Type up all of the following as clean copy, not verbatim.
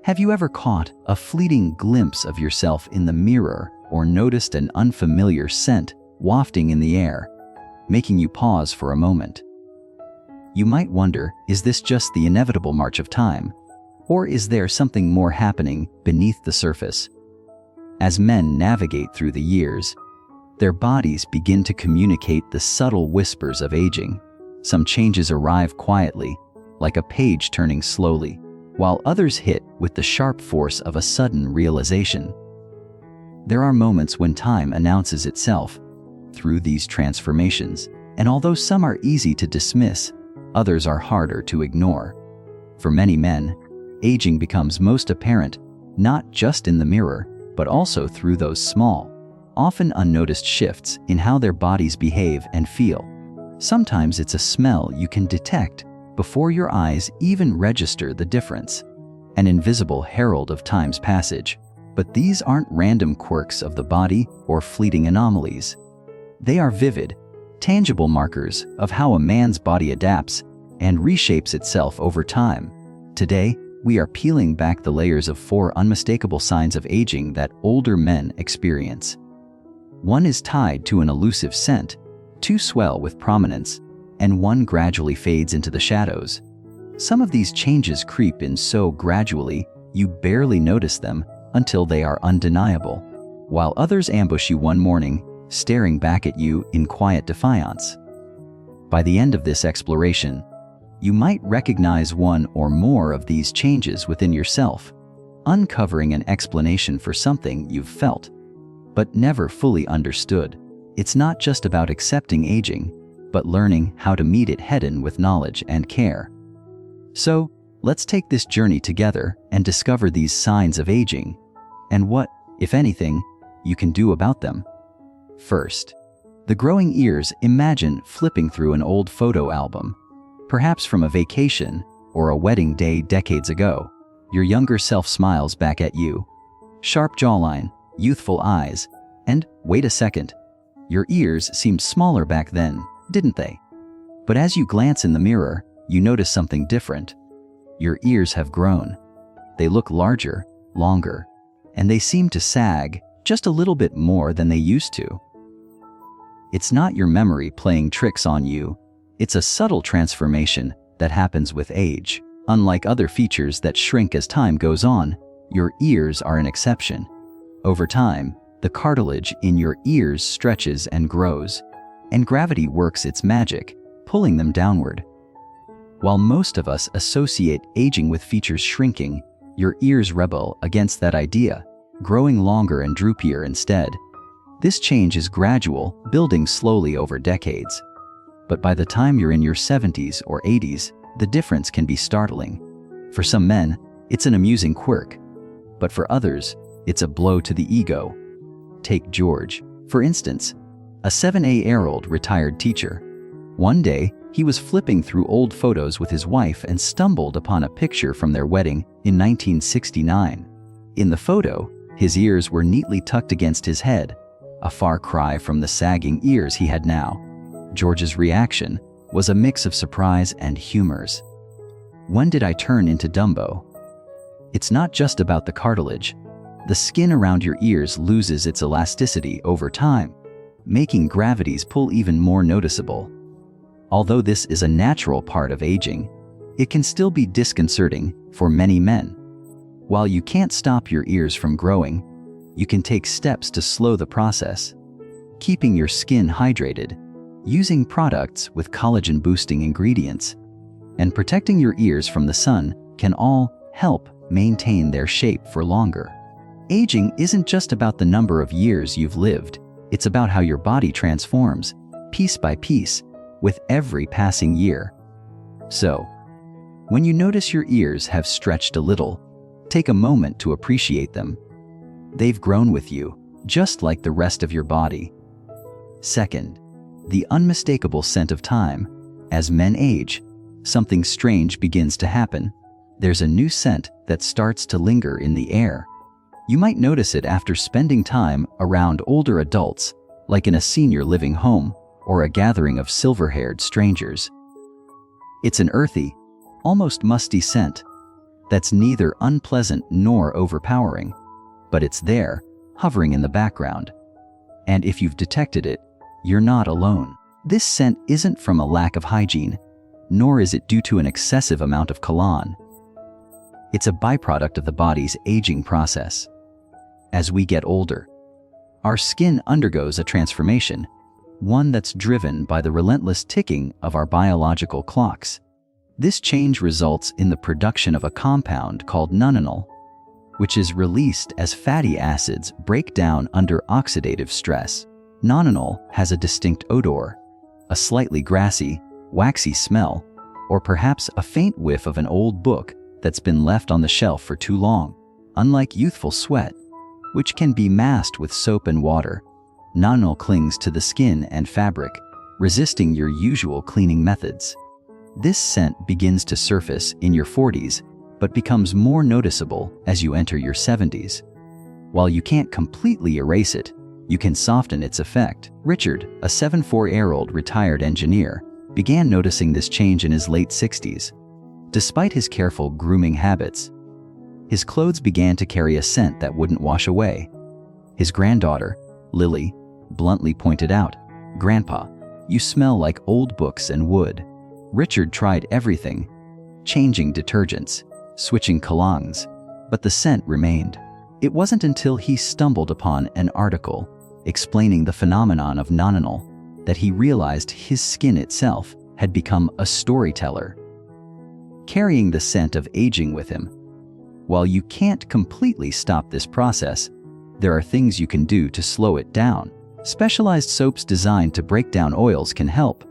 Have you ever caught a fleeting glimpse of yourself in the mirror or noticed an unfamiliar scent wafting in the air, making you pause for a moment? You might wonder, is this just the inevitable march of time, or is there something more happening beneath the surface? As men navigate through the years, their bodies begin to communicate the subtle whispers of aging. Some changes arrive quietly, like a page turning slowly, while others hit with the sharp force of a sudden realization. There are moments when time announces itself through these transformations, and although some are easy to dismiss, others are harder to ignore. For many men, aging becomes most apparent not just in the mirror, but also through those small, often unnoticed shifts in how their bodies behave and feel. Sometimes it's a smell you can detect before your eyes even register the difference, an invisible herald of time's passage. But these aren't random quirks of the body or fleeting anomalies. They are vivid, tangible markers of how a man's body adapts and reshapes itself over time. Today, we are peeling back the layers of 4 unmistakable signs of aging that older men experience. 1 is tied to an elusive scent, 2 swell with prominence, and 1 gradually fades into the shadows. Some of these changes creep in so gradually you barely notice them until they are undeniable, while others ambush you one morning, staring back at you in quiet defiance. By the end of this exploration, you might recognize 1 or more of these changes within yourself, uncovering an explanation for something you've felt, but never fully understood. It's not just about accepting aging, but learning how to meet it head-on with knowledge and care. So, let's take this journey together and discover these signs of aging, and what, if anything, you can do about them. First, the growing ears. Imagine flipping through an old photo album, perhaps from a vacation or a wedding day decades ago. Your younger self smiles back at you. Sharp jawline, youthful eyes, and, wait a second, your ears seemed smaller back then, didn't they? But as you glance in the mirror, you notice something different. Your ears have grown. They look larger, longer, and they seem to sag just a little bit more than they used to. It's not your memory playing tricks on you. It's a subtle transformation that happens with age. Unlike other features that shrink as time goes on, your ears are an exception. Over time, the cartilage in your ears stretches and grows, and gravity works its magic, pulling them downward. While most of us associate aging with features shrinking, your ears rebel against that idea, growing longer and droopier instead. This change is gradual, building slowly over decades. But by the time you're in your 70s or 80s, the difference can be startling. For some men, it's an amusing quirk, but for others, it's a blow to the ego. Take George, for instance, a 7-year-old retired teacher. One day, he was flipping through old photos with his wife and stumbled upon a picture from their wedding in 1969. In the photo, his ears were neatly tucked against his head, a far cry from the sagging ears he had now. George's reaction was a mix of surprise and humors. When did I turn into Dumbo? It's not just about the cartilage. The skin around your ears loses its elasticity over time, making gravity's pull even more noticeable. Although this is a natural part of aging, it can still be disconcerting for many men. While you can't stop your ears from growing, you can take steps to slow the process. Keeping your skin hydrated, using products with collagen-boosting ingredients, and protecting your ears from the sun can all help maintain their shape for longer. Aging isn't just about the number of years you've lived, it's about how your body transforms, piece by piece, with every passing year. So, when you notice your ears have stretched a little, take a moment to appreciate them. They've grown with you, just like the rest of your body. Second, the unmistakable scent of time. As men age, something strange begins to happen. There's a new scent that starts to linger in the air. You might notice it after spending time around older adults, like in a senior living home or a gathering of silver-haired strangers. It's an earthy, almost musty scent that's neither unpleasant nor overpowering, but it's there, hovering in the background. And if you've detected it, you're not alone. This scent isn't from a lack of hygiene, nor is it due to an excessive amount of cologne. It's a byproduct of the body's aging process. As we get older, our skin undergoes a transformation, one that's driven by the relentless ticking of our biological clocks. This change results in the production of a compound called nonanol, which is released as fatty acids break down under oxidative stress. Nonanol has a distinct odor, a slightly grassy, waxy smell, or perhaps a faint whiff of an old book that's been left on the shelf for too long. Unlike youthful sweat, which can be masked with soap and water, nonanol clings to the skin and fabric, resisting your usual cleaning methods. This scent begins to surface in your 40s, but becomes more noticeable as you enter your 70s. While you can't completely erase it, you can soften its effect. Richard, a 74-year-old retired engineer, began noticing this change in his late 60s. Despite his careful grooming habits, his clothes began to carry a scent that wouldn't wash away. His granddaughter, Lily, bluntly pointed out, "Grandpa, you smell like old books and wood." Richard tried everything, changing detergents, switching colognes, but the scent remained. It wasn't until he stumbled upon an article explaining the phenomenon of nonanol that he realized his skin itself had become a storyteller, carrying the scent of aging with him. While you can't completely stop this process, there are things you can do to slow it down. Specialized soaps designed to break down oils can help,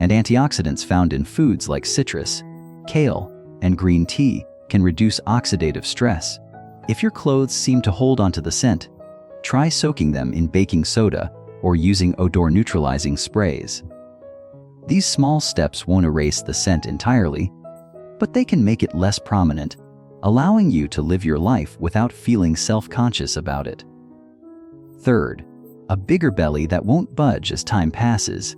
and antioxidants found in foods like citrus, kale, and green tea can reduce oxidative stress. If your clothes seem to hold onto the scent, try soaking them in baking soda or using odor-neutralizing sprays. These small steps won't erase the scent entirely, but they can make it less prominent, allowing you to live your life without feeling self-conscious about it. Third, a bigger belly that won't budge as time passes.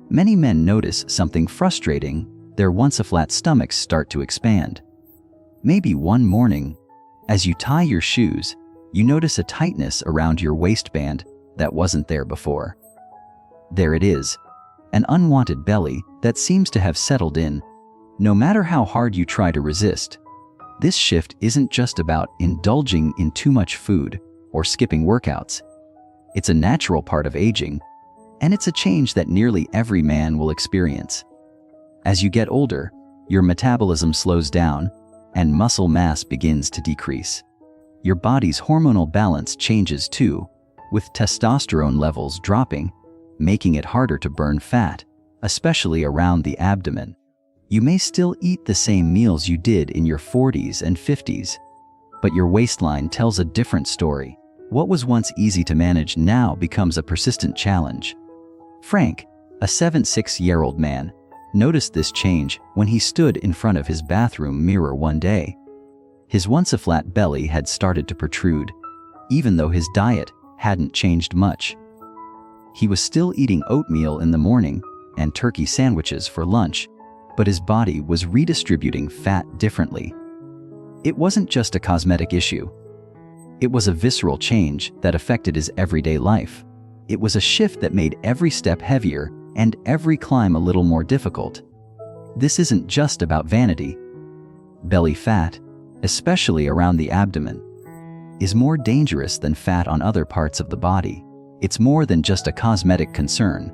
Many men notice something frustrating. Their once-flat stomachs start to expand. Maybe one morning, as you tie your shoes, you notice a tightness around your waistband that wasn't there before. There it is, an unwanted belly that seems to have settled in. No matter how hard you try to resist, this shift isn't just about indulging in too much food or skipping workouts. It's a natural part of aging, and it's a change that nearly every man will experience. As you get older, your metabolism slows down and muscle mass begins to decrease. Your body's hormonal balance changes too, with testosterone levels dropping, making it harder to burn fat, especially around the abdomen. You may still eat the same meals you did in your 40s and 50s, but your waistline tells a different story. What was once easy to manage now becomes a persistent challenge. Frank, a 76-year-old man, noticed this change when he stood in front of his bathroom mirror one day. His once-a-flat belly had started to protrude, even though his diet hadn't changed much. He was still eating oatmeal in the morning and turkey sandwiches for lunch, but his body was redistributing fat differently. It wasn't just a cosmetic issue. It was a visceral change that affected his everyday life. It was a shift that made every step heavier and every climb a little more difficult. This isn't just about vanity. Belly fat, especially around the abdomen, is more dangerous than fat on other parts of the body. It's more than just a cosmetic concern.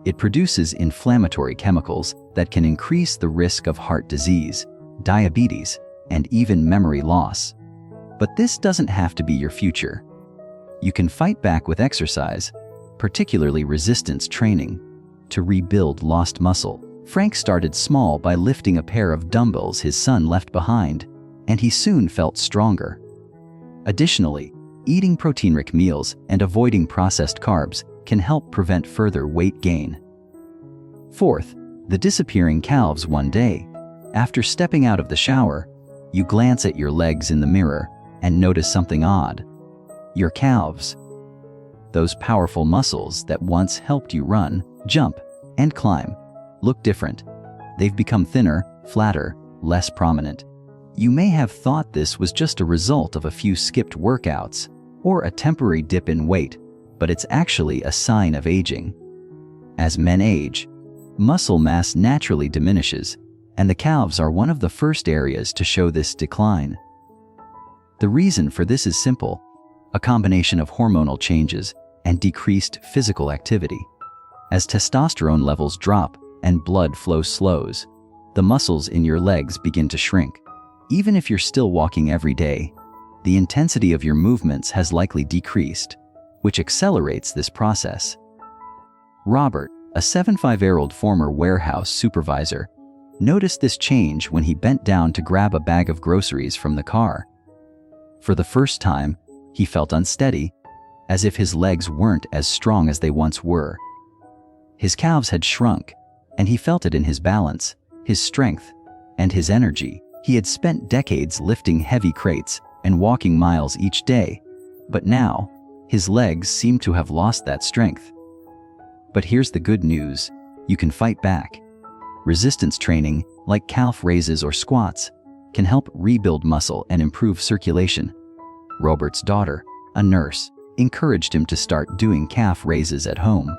It produces inflammatory chemicals that can increase the risk of heart disease, diabetes, and even memory loss. But this doesn't have to be your future. You can fight back with exercise, particularly resistance training, to rebuild lost muscle. Frank started small by lifting a pair of dumbbells his son left behind, and he soon felt stronger. Additionally, eating protein-rich meals and avoiding processed carbs can help prevent further weight gain. Fourth, the disappearing calves. One day, after stepping out of the shower, you glance at your legs in the mirror and notice something odd. Your calves, those powerful muscles that once helped you run, jump, and climb, look different. They've become thinner, flatter, less prominent. You may have thought this was just a result of a few skipped workouts or a temporary dip in weight, but it's actually a sign of aging. As men age, muscle mass naturally diminishes, and the calves are one of the first areas to show this decline. The reason for this is simple: a combination of hormonal changes and decreased physical activity. As testosterone levels drop and blood flow slows, the muscles in your legs begin to shrink. Even if you're still walking every day, the intensity of your movements has likely decreased, which accelerates this process. Robert, a 75-year-old former warehouse supervisor, noticed this change when he bent down to grab a bag of groceries from the car. For the first time, he felt unsteady, as if his legs weren't as strong as they once were. His calves had shrunk, and he felt it in his balance, his strength, and his energy. He had spent decades lifting heavy crates and walking miles each day, but now, his legs seemed to have lost that strength. But here's the good news: you can fight back. Resistance training, like calf raises or squats, can help rebuild muscle and improve circulation. Robert's daughter, a nurse, encouraged him to start doing calf raises at home.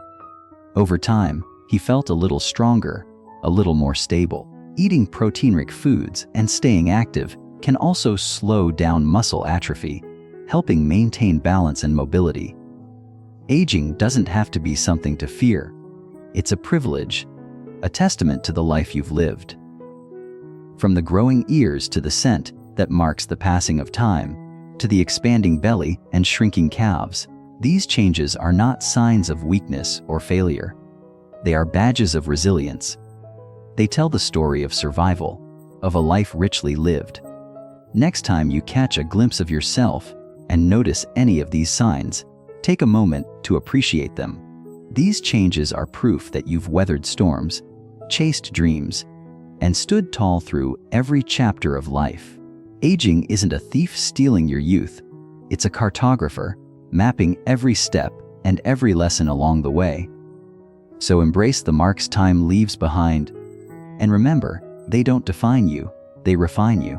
Over time, he felt a little stronger, a little more stable. Eating protein-rich foods and staying active can also slow down muscle atrophy, helping maintain balance and mobility. Aging doesn't have to be something to fear. It's a privilege, a testament to the life you've lived. From the growing ears to the scent that marks the passing of time, to the expanding belly and shrinking calves, these changes are not signs of weakness or failure. They are badges of resilience. They tell the story of survival, of a life richly lived. Next time you catch a glimpse of yourself and notice any of these signs, take a moment to appreciate them. These changes are proof that you've weathered storms, chased dreams, and stood tall through every chapter of life. Aging isn't a thief stealing your youth. It's a cartographer, mapping every step and every lesson along the way. So embrace the marks time leaves behind, and remember, they don't define you, they refine you.